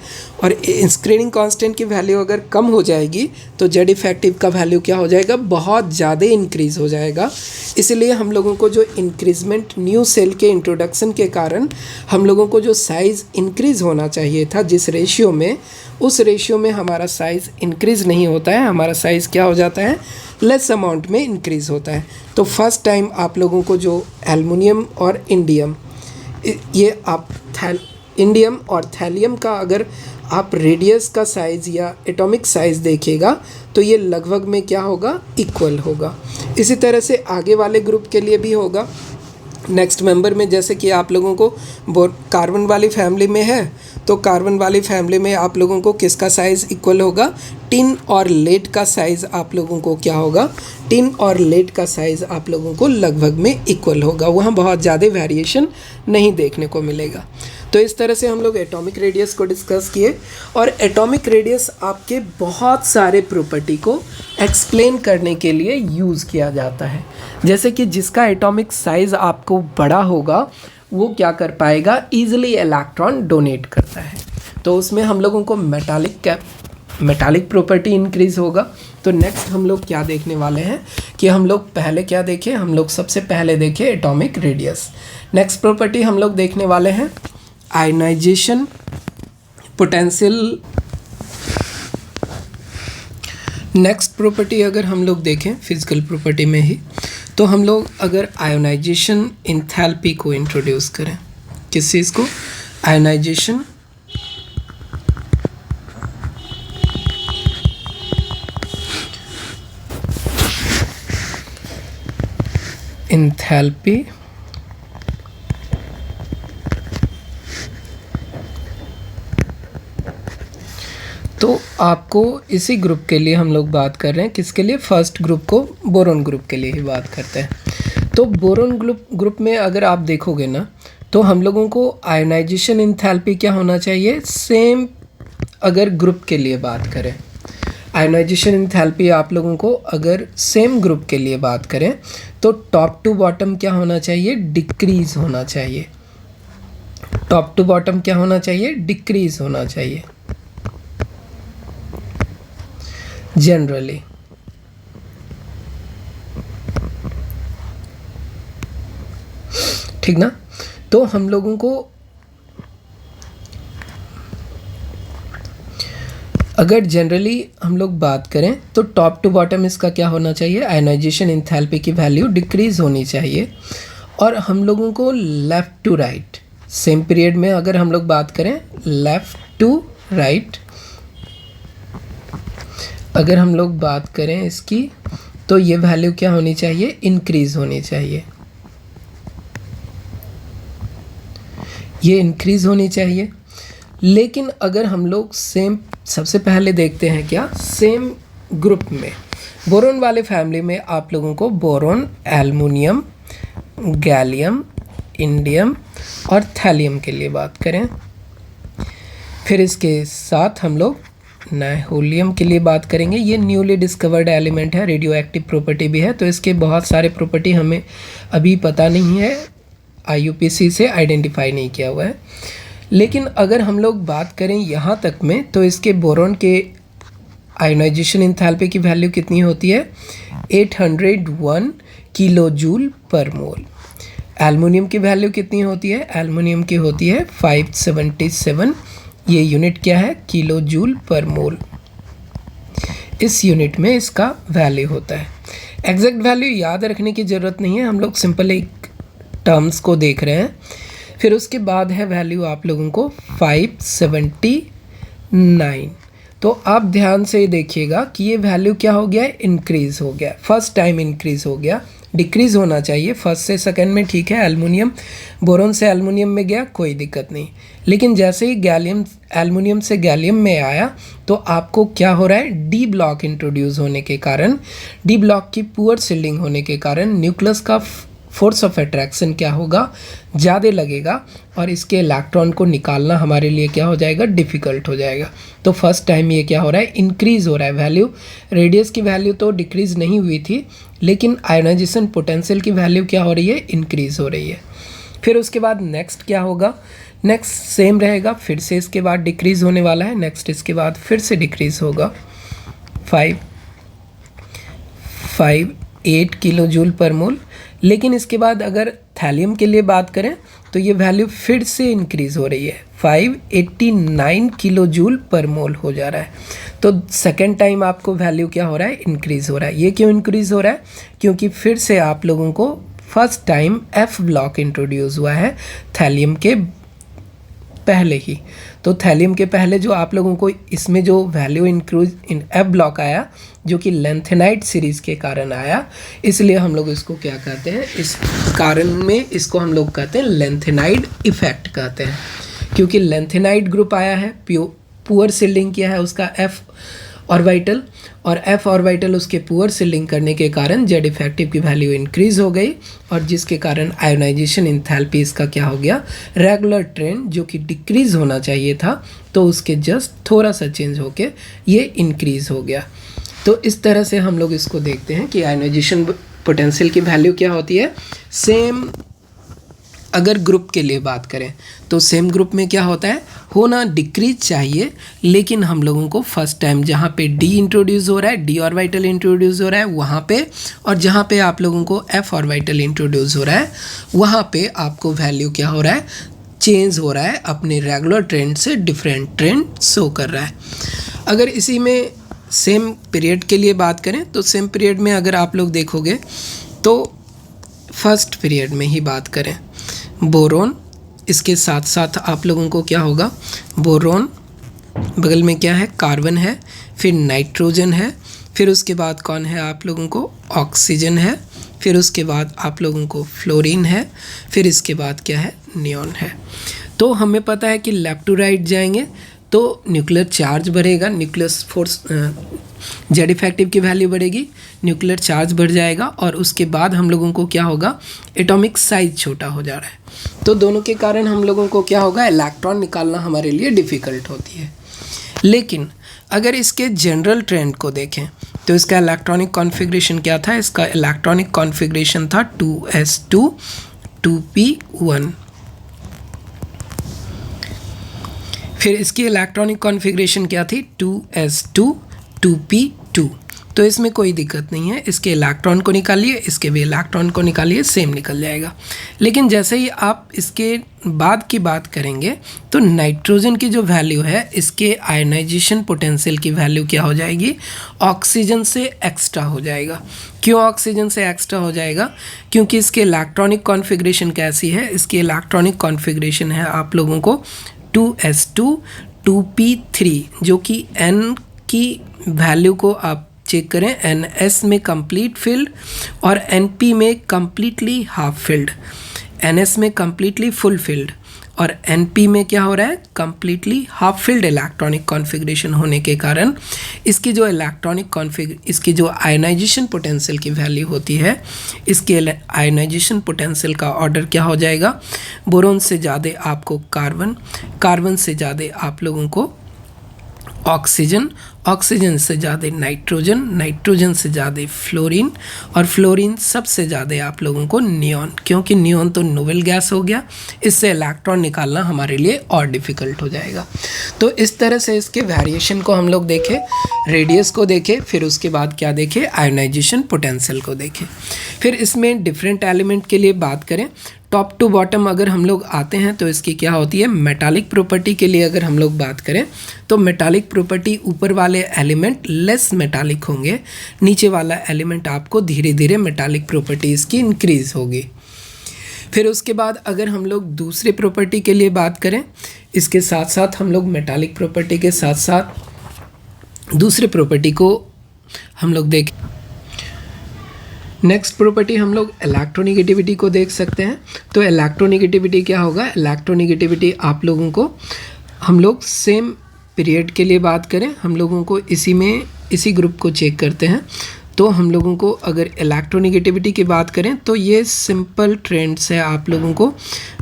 और स्क्रीनिंग कांस्टेंट की वैल्यू अगर कम हो जाएगी तो जेड इफेक्टिव का वैल्यू क्या हो जाएगा, बहुत ज़्यादा इंक्रीज़ हो जाएगा। इसलिए हम लोगों को जो इंक्रीजमेंट न्यू सेल के इंट्रोडक्शन के कारण हम लोगों को जो साइज़ इंक्रीज़ होना चाहिए था जिस रेशियो में, उस रेशियो में हमारा साइज़ इंक्रीज़ नहीं होता है, हमारा साइज़ क्या हो जाता है, लेस अमाउंट में इंक्रीज़ होता है। तो फर्स्ट टाइम आप लोगों को जो एल्युमिनियम और इंडियम, ये आप इंडियम और थैलियम का अगर आप रेडियस का साइज़ या एटॉमिक साइज़ देखिएगा तो ये लगभग में क्या होगा, इक्वल होगा। इसी तरह से आगे वाले ग्रुप के लिए भी होगा। नेक्स्ट मेंबर में जैसे कि आप लोगों को कार्बन वाली फैमिली में है तो कार्बन वाली फैमिली में आप लोगों को किसका साइज़ इक्वल होगा, टिन और लेड का साइज़ आप लोगों को क्या होगा, टिन और लेड का साइज़ आप लोगों को लगभग में इक्वल होगा, वहाँ बहुत ज़्यादा वेरिएशन नहीं देखने को मिलेगा। तो इस तरह से हम लोग एटॉमिक रेडियस को डिस्कस किए और एटॉमिक रेडियस आपके बहुत सारे प्रॉपर्टी को एक्सप्लेन करने के लिए यूज़ किया जाता है। जैसे कि जिसका एटॉमिक साइज़ आपको बड़ा होगा वो क्या कर पाएगा, ईजिली इलेक्ट्रॉन डोनेट करता है, तो उसमें हम लोगों को मेटालिक प्रॉपर्टी इंक्रीज़ होगा। तो नेक्स्ट हम लोग क्या देखने वाले हैं कि हम लोग पहले क्या देखें, हम लोग सबसे पहले देखें एटॉमिक रेडियस। नेक्स्ट प्रॉपर्टी हम लोग देखने वाले हैं आयनाइजेशन पोटेंशियल। नेक्स्ट प्रॉपर्टी अगर हम लोग देखें फिजिकल प्रॉपर्टी में ही, तो हम लोग अगर आयोनाइजेशन एंथैल्पी को इंट्रोड्यूस करें, किस चीज़ को, आयोनाइजेशन एंथैल्पी, तो आपको इसी ग्रुप के लिए हम लोग बात कर रहे हैं, किसके लिए, फर्स्ट ग्रुप को, बोरोन ग्रुप के लिए ही बात करते हैं। तो बोरोन ग्रुप में अगर आप देखोगे ना तो हम लोगों को आयोनाइजेशन एंथैल्पी क्या होना चाहिए, सेम। अगर ग्रुप के लिए बात करें आयोनाइजेशन एंथैल्पी आप लोगों को अगर सेम ग्रुप के लिए बात करें तो टॉप टू बॉटम क्या होना चाहिए, डिक्रीज़ होना चाहिए। टॉप टू बॉटम क्या होना चाहिए, डिक्रीज़ होना चाहिए जनरली। ठीक ना। तो हम लोगों को अगर जनरली हम लोग बात करें तो टॉप टू बॉटम इसका क्या होना चाहिए, आयोनाइजेशन एंथैल्पी की वैल्यू डिक्रीज होनी चाहिए। और हम लोगों को left to right same period में अगर हम लोग बात करें लेफ़्ट टू राइट, अगर हम लोग बात करें इसकी तो ये वैल्यू क्या होनी चाहिए, इंक्रीज़ होनी चाहिए, ये इंक्रीज़ होनी चाहिए। लेकिन अगर हम लोग सेम सबसे पहले देखते हैं क्या सेम ग्रुप में बोरोन वाले फैमिली में आप लोगों को बोरोन, एल्युमिनियम, गैलियम, इंडियम और थैलियम के लिए बात करें। फिर इसके साथ हम लोग नाइहोलियम के लिए बात करेंगे। ये न्यूली डिस्कवर्ड एलिमेंट है, रेडियो एक्टिव प्रॉपर्टी भी है, तो इसके बहुत सारे प्रॉपर्टी हमें अभी पता नहीं है, IUPAC से आइडेंटिफाई नहीं किया हुआ है। लेकिन अगर हम लोग बात करें यहाँ तक में, तो इसके बोरोन के आयोनाइजेशन एंथैल्पी की वैल्यू कितनी होती है? 801 किलो जूल पर मोल। एल्युमिनियम की वैल्यू कितनी होती है? एल्युमिनियम की होती है 577। ये यूनिट क्या है? किलो जूल पर मोल। इस यूनिट में इसका वैल्यू होता है। एग्जैक्ट वैल्यू याद रखने की ज़रूरत नहीं है, हम लोग सिंपल एक टर्म्स को देख रहे हैं। फिर उसके बाद है वैल्यू आप लोगों को 579। तो आप ध्यान से देखिएगा कि ये वैल्यू क्या हो गया है? इंक्रीज़ हो गया, फर्स्ट टाइम इंक्रीज़ हो गया। डिक्रीज़ होना चाहिए फर्स्ट से सेकंड में, ठीक है। एल्युमिनियम बोरोन से एल्युमिनियम में गया, कोई दिक्कत नहीं। लेकिन जैसे ही गैलियम एल्युमिनियम से गैलियम में आया तो आपको क्या हो रहा है? डी ब्लॉक इंट्रोड्यूस होने के कारण, डी ब्लॉक की पुअर सील्डिंग होने के कारण न्यूक्लियस का फोर्स ऑफ अट्रैक्शन क्या होगा? ज़्यादा लगेगा और इसके इलेक्ट्रॉन को निकालना हमारे लिए क्या हो जाएगा? डिफ़िकल्ट हो जाएगा। तो फर्स्ट टाइम ये क्या हो रहा है? इंक्रीज़ हो रहा है वैल्यू। रेडियस की वैल्यू तो डिक्रीज़ नहीं हुई थी, लेकिन आयोनाइजेशन पोटेंशियल की वैल्यू क्या हो रही है? इंक्रीज़ हो रही है। फिर उसके बाद नेक्स्ट क्या होगा? नेक्स्ट सेम रहेगा, फिर से इसके बाद डिक्रीज़ होने वाला है। नेक्स्ट इसके बाद फिर से डिक्रीज़ होगा 558 किलो जूल पर मोल। लेकिन इसके बाद अगर थैलियम के लिए बात करें तो ये वैल्यू फिर से इंक्रीज़ हो रही है, 589 किलो जूल पर मोल हो जा रहा है। तो सेकेंड टाइम आपको वैल्यू क्या हो रहा है? इंक्रीज़ हो रहा है। ये क्यों इंक्रीज़ हो रहा है? क्योंकि फिर से आप लोगों को first time F block introduce हुआ है थैलियम के पहले ही। तो थैलियम के पहले जो आप लोगों को इसमें जो value increase in F block आया, जो कि लेंथेनाइड सीरीज़ के कारण आया, इसलिए हम लोग इसको क्या कहते हैं? इस कारण में इसको हम लोग कहते हैं लेंथेनाइड इफेक्ट कहते हैं, क्योंकि लेंथेनाइड ग्रुप आया है, पुअर सील्डिंग किया है उसका F ऑर्बिटल, और F ऑर्बिटल उसके पुअर सील्डिंग करने के कारण Z इफेक्टिव की वैल्यू इंक्रीज़ हो गई, और जिसके कारण आयोनाइजेशन एंथैल्पी इसका क्या हो गया? रेगुलर ट्रेंड जो कि डिक्रीज़ होना चाहिए था, तो उसके जस्ट थोड़ा सा चेंज होके ये इंक्रीज़ हो गया। तो इस तरह से हम लोग इसको देखते हैं कि आयोनाइजेशन पोटेंशियल की वैल्यू क्या होती है। सेम अगर ग्रुप के लिए बात करें तो सेम ग्रुप में क्या होता है? होना डिक्रीज चाहिए, लेकिन हम लोगों को फर्स्ट टाइम जहाँ पे डी इंट्रोड्यूस हो रहा है, डी ऑर्बिटल इंट्रोड्यूस हो रहा है वहाँ पे, और जहाँ पे आप लोगों को एफ ऑर्बिटल इंट्रोड्यूस हो रहा है वहाँ पे आपको वैल्यू क्या हो रहा है? चेंज हो रहा है, अपने रेगुलर ट्रेंड से डिफरेंट ट्रेंड शो कर रहा है। अगर इसी में सेम पीरियड के लिए बात करें तो सेम पीरियड में अगर आप लोग देखोगे तो फर्स्ट पीरियड में ही बात करें, बोरोन, इसके साथ साथ आप लोगों को क्या होगा? बोरोन बगल में क्या है? कार्बन है, फिर नाइट्रोजन है, फिर उसके बाद कौन है आप लोगों को? ऑक्सीजन है, फिर उसके बाद आप लोगों को फ्लोरीन है, फिर इसके बाद क्या है? नियॉन है। तो हमें पता है कि लेफ्ट टू राइट जाएंगे तो न्यूक्लियर चार्ज बढ़ेगा, न्यूक्लियस फोर्स जेड इफेक्टिव की वैल्यू बढ़ेगी, न्यूक्लियर चार्ज बढ़ जाएगा, और उसके बाद हम लोगों को क्या होगा? एटॉमिक साइज छोटा हो जा रहा है। तो दोनों के कारण हम लोगों को क्या होगा? इलेक्ट्रॉन निकालना हमारे लिए डिफ़िकल्ट होती है। लेकिन अगर इसके जनरल ट्रेंड को देखें तो इसका इलेक्ट्रॉनिक कॉन्फ़िगरेशन क्या था? इसका इलेक्ट्रॉनिक कॉन्फ़िगरेशन था 2s2 2p1। फिर इसकी इलेक्ट्रॉनिक कॉन्फ़िगरेशन क्या थी? 2s2 2p2। तो इसमें कोई दिक्कत नहीं है, इसके इलेक्ट्रॉन को निकालिए, इसके भी इलेक्ट्रॉन को निकालिए, सेम निकल जाएगा। लेकिन जैसे ही आप इसके बाद की बात करेंगे तो नाइट्रोजन की जो वैल्यू है, इसके आयोनाइजेशन पोटेंशियल की वैल्यू क्या हो जाएगी? ऑक्सीजन से एक्स्ट्रा हो जाएगा। क्यों ऑक्सीजन से एक्स्ट्रा हो जाएगा? क्योंकि इसके इलेक्ट्रॉनिक कॉन्फ़िगरेशन कैसी है? इसकी इलेक्ट्रॉनिक कॉन्फ़िगरेशन है आप लोगों को 2s2 2p3, जो कि n की वैल्यू को आप चेक करें, ns में कंप्लीट फिल्ड और np में कम्प्लीटली हाफ फिल्ड, ns में कम्प्लीटली फुल फिल्ड और Np में क्या हो रहा है, completely half filled electronic configuration होने के कारण इसकी जो इसकी जो आयनाइजेशन पोटेंशियल की वैल्यू होती है, इसके आयनाइजेशन पोटेंशियल का ऑर्डर क्या हो जाएगा, बोरोन से ज़्यादा आपको कार्बन से ज़्यादा आप लोगों को ऑक्सीजन से ज़्यादा नाइट्रोजन से ज़्यादा फ्लोरीन, और फ्लोरीन सबसे ज़्यादा आप लोगों को नियॉन, क्योंकि नियॉन तो नोबेल गैस हो गया, इससे इलेक्ट्रॉन निकालना हमारे लिए और डिफ़िकल्ट हो जाएगा। तो इस तरह से इसके वेरिएशन को हम लोग देखें, रेडियस को देखें, फिर उसके बाद क्या देखें, आयोनाइजेशन पोटेंशियल को देखें। फिर इसमें डिफरेंट एलिमेंट के लिए बात करें, टॉप टू बॉटम अगर हम लोग आते हैं तो इसकी क्या होती है, मेटालिक प्रॉपर्टी के लिए अगर हम लोग बात करें तो मेटालिक प्रॉपर्टी ऊपर वाले एलिमेंट लेस मेटालिक होंगे, नीचे वाला एलिमेंट आपको धीरे धीरे मेटालिक प्रॉपर्टी इसकी इंक्रीज होगी। फिर उसके बाद अगर हम लोग दूसरे प्रॉपर्टी के लिए बात करें, इसके साथ साथ हम लोग मेटालिक प्रॉपर्टी के साथ साथ दूसरे प्रॉपर्टी को हम लोग देखें। नेक्स्ट प्रॉपर्टी हम लोग इलेक्ट्रोनिगेटिविटी को देख सकते हैं। तो इलेक्ट्रोनिगेटिविटी क्या होगा, इलेक्ट्रोनिगेटिविटी आप लोगों को, हम लोग सेम पीरियड के लिए बात करें, हम लोगों को इसी ग्रुप को चेक करते हैं। तो हम लोगों को अगर इलेक्ट्रोनिगेटिविटी की बात करें तो ये सिंपल ट्रेंड्स है आप लोगों को,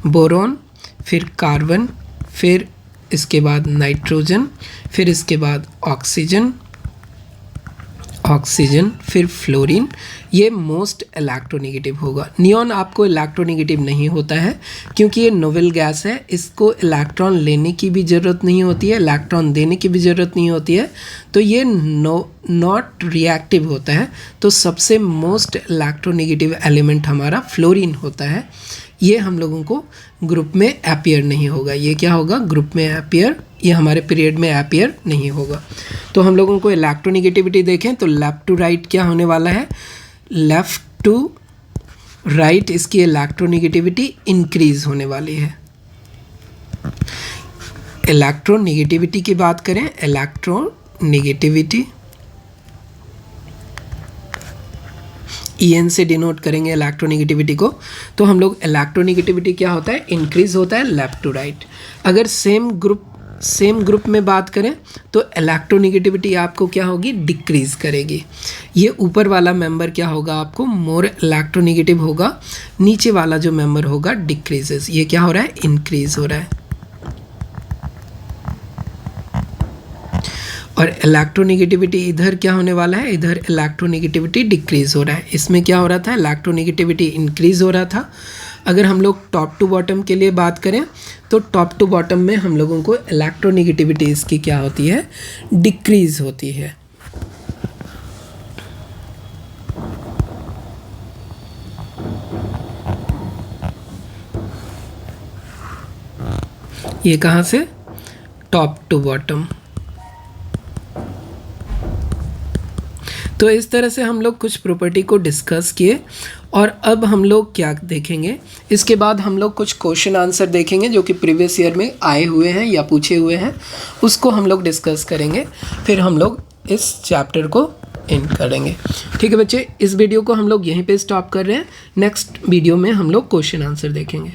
बोरॉन, फिर कार्बन, फिर इसके बाद नाइट्रोजन, फिर इसके बाद ऑक्सीजन, फिर फ्लोरीन, ये मोस्ट इलेक्ट्रोनिगेटिव होगा। नियॉन आपको इलेक्ट्रोनिगेटिव नहीं होता है क्योंकि ये नोबेल गैस है, इसको इलेक्ट्रॉन लेने की भी ज़रूरत नहीं होती है, इलेक्ट्रॉन देने की भी ज़रूरत नहीं होती है, तो ये नॉट रिएक्टिव होता है। तो सबसे मोस्ट इलेक्ट्रोनिगेटिव एलिमेंट हमारा फ्लोरीन होता है, ये हम लोगों को ग्रुप में अपीयर नहीं होगा। ये क्या होगा, ग्रुप में अपीयर, ये हमारे पीरियड में अपीयर नहीं होगा। तो हम लोगों को इलेक्ट्रोनिगेटिविटी देखें तो लेफ़्ट टू राइट क्या होने वाला है, लेफ़्ट टू राइट इसकी इलेक्ट्रोनिगेटिविटी इंक्रीज होने वाली है। इलेक्ट्रोनिगेटिविटी की बात करें, इलेक्ट्रोनिगेटिविटी EN से डिनोट करेंगे इलेक्ट्रोनिगेटिविटी को। तो हम लोग इलेक्ट्रोनिगेटिविटी क्या होता है, इंक्रीज होता है लेफ़्ट टू राइट। अगर सेम ग्रुप में बात करें तो इलेक्ट्रोनिगेटिविटी आपको क्या होगी, डिक्रीज करेगी। ये ऊपर वाला मेंबर क्या होगा, आपको मोर इलेक्ट्रोनिगेटिव होगा, नीचे वाला जो मेंबर होगा डिक्रीजेस। ये क्या हो रहा है, इंक्रीज हो रहा है। और इलेक्ट्रोनिगेटिविटी इधर क्या होने वाला है, इधर इलेक्ट्रोनिगेटिविटी डिक्रीज हो रहा है। इसमें क्या हो रहा था, इलेक्ट्रोनिगेटिविटी इंक्रीज हो रहा था। अगर हम लोग टॉप टू बॉटम के लिए बात करें तो टॉप टू बॉटम में हम लोगों को इलेक्ट्रोनिगेटिविटी इसकी क्या होती है, डिक्रीज होती है। ये कहाँ से, टॉप टू बॉटम। तो इस तरह से हम लोग कुछ प्रॉपर्टी को डिस्कस किए, और अब हम लोग क्या देखेंगे, इसके बाद हम लोग कुछ क्वेश्चन आंसर देखेंगे जो कि प्रीवियस ईयर में आए हुए हैं या पूछे हुए हैं, उसको हम लोग डिस्कस करेंगे। फिर हम लोग इस चैप्टर को एंड करेंगे। ठीक है बच्चे, इस वीडियो को हम लोग यहीं पे स्टॉप कर रहे हैं। नेक्स्ट वीडियो में हम लोग क्वेश्चन आंसर देखेंगे।